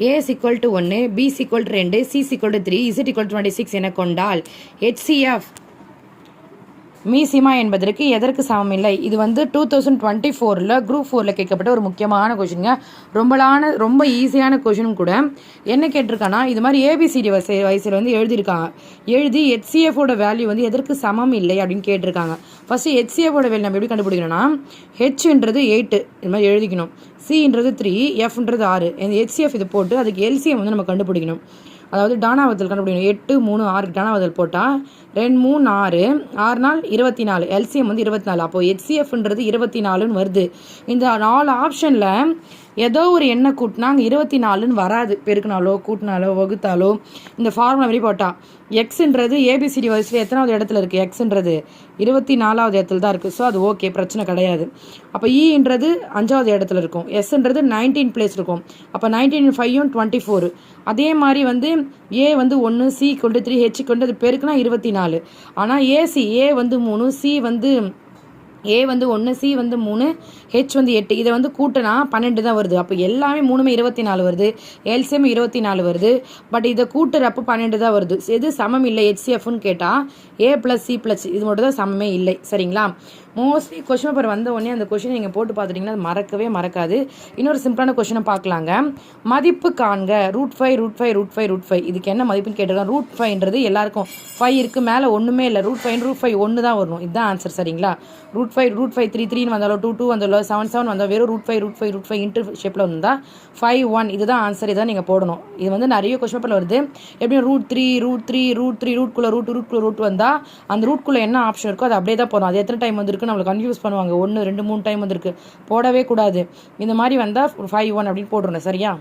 A is equal to 1, B is equal to 2, C is equal to 3, Z equal to 26 என கொண்டால் HCF மீசிமா என்பதற்கு எதற்கு சமம் இல்லை. இது வந்து 2024 குரூப் 4 கேட்கப்பட்ட ஒரு முக்கியமான கொஷினுங்க. ரொம்ப ஈஸியான கொஷினும் கூட. என்ன கேட்டிருக்கானா, இது மாதிரி ஏபிசிடி வயசில் வந்து எழுதி ஹெச்சிஎஃபோட வேல்யூ வந்து எதற்கு சமம் இல்லை அப்படின்னு கேட்டிருக்காங்க. ஃபர்ஸ்ட் ஹெச்சிஎஃபோட வேல்யூ நம்ம எப்படி கண்டுபிடிக்கணும்னா, ஹெச்ன்றது 8 இது மாதிரி எழுதிக்கணும், சின்றது 3, எஃப்ன்றது 6. இந்த ஹெச்சிஎஃப் இது போட்டு அதுக்கு எல்சிஎம் வந்து நம்ம கண்டுபிடிக்கணும். அதாவது டானாவதல் கண்டுபிடிக்கணும். 8 3 6 டானாவதல் போட்டால் 2 3 6 6 நாள் 24, எல்சிஎம் வந்து 24. அப்போது ஹெச்சிஎஃப்ன்றது 24ன்னு வருது. இந்த 4 ஆப்ஷனில் ஏதோ ஒரு எண்ணெய் கூட்டினா அங்கே 24ன்னு வராது. பெருக்கினாலோ கூட்டினாலோ வகுத்தாலோ இந்த ஃபார்முலா மாதிரி போட்டால் எக்ஸுன்றது ஏபிசிடி வயசில் எத்தனாவது இடத்துல இருக்குது, எக்ஸுன்றது 24வது இடத்துல தான் இருக்குது. ஸோ அது ஓகே, பிரச்சனை கிடையாது. அப்போ இன்றது 5வது இடத்துல இருக்கும், எஸ்ன்றது 19 பிளேஸ் இருக்கும். அப்போ 19 5 24. அதே மாதிரி வந்து ஏ வந்து 1, சி கொண்டு 3, ஹெச் கொண்டு அது பெருக்குனா 24. ஆனால் ஏ வந்து 3, சி வந்து ஏ வந்து 1, சி வந்து 3, ஹெச் வந்து 8. இதை வந்து கூட்டினா 12 தான் வருது. அப்போ எல்லாமே 3மே 24 வருது, எல்சிஎம் 24 வருது. பட் இதை கூட்டுறப்போ 12 தான் வருது. எது சமம் இல்லை ஹெச்சிஎஃப்னு கேட்டால் ஏ ப்ளஸ் சி ப்ளஸ் இது மட்டும் தான் சமமே இல்லை. சரிங்களா? மோஸ்ட்லி கொஷின் பேப்பர் வந்த உடனே அந்த கொஷினை நீங்கள் போட்டு பார்த்துட்டிங்கன்னா அது மறக்கவே மறக்காது. இன்னொரு சிம்பிளான கொஷினை பார்க்கலாங்க. மதிப்பு காண்க √5 இதுக்கு என்ன மதிப்புன்னு கேட்டிருக்காங்க. √5ன்றது எல்லாருக்கும் 5 இருக்குது, மேலே ஒன்றுமே இல்லை. √5 1 தான் வரணும். இதுதான் ஆன்சர். சரிங்களா? √5 3 3ன்னு வந்தாலும் 2 2 வந்தாலும் 7 7 வந்தாலும் வெறும் √5 இன்ட்டு ஷேப்பில் வந்தால் 5 1 இதுதான் ஆன்சர். இதான் நீங்கள் போடணும். இது வந்து நிறைய கொஷின் பேப்பரில் வருது. எப்படி √3 ரூட்குள்ளே ரூட் வந்தால் அந்த ரூட்குள்ளே என்ன ஆப்ஷன் இருக்கோ அது அப்படியே தான் போகணும். அது எத்தனை டைம் வந்துருக்கு நம்மளை கன்ஃபியூஸ் பண்ணுவாங்க. 1 2 3 டைம் வந்திருக்கு, போடவே கூடாது. இந்த மாதிரி வந்தால் 5 1 அப்படின்னு போட்டுருணும். சரியா?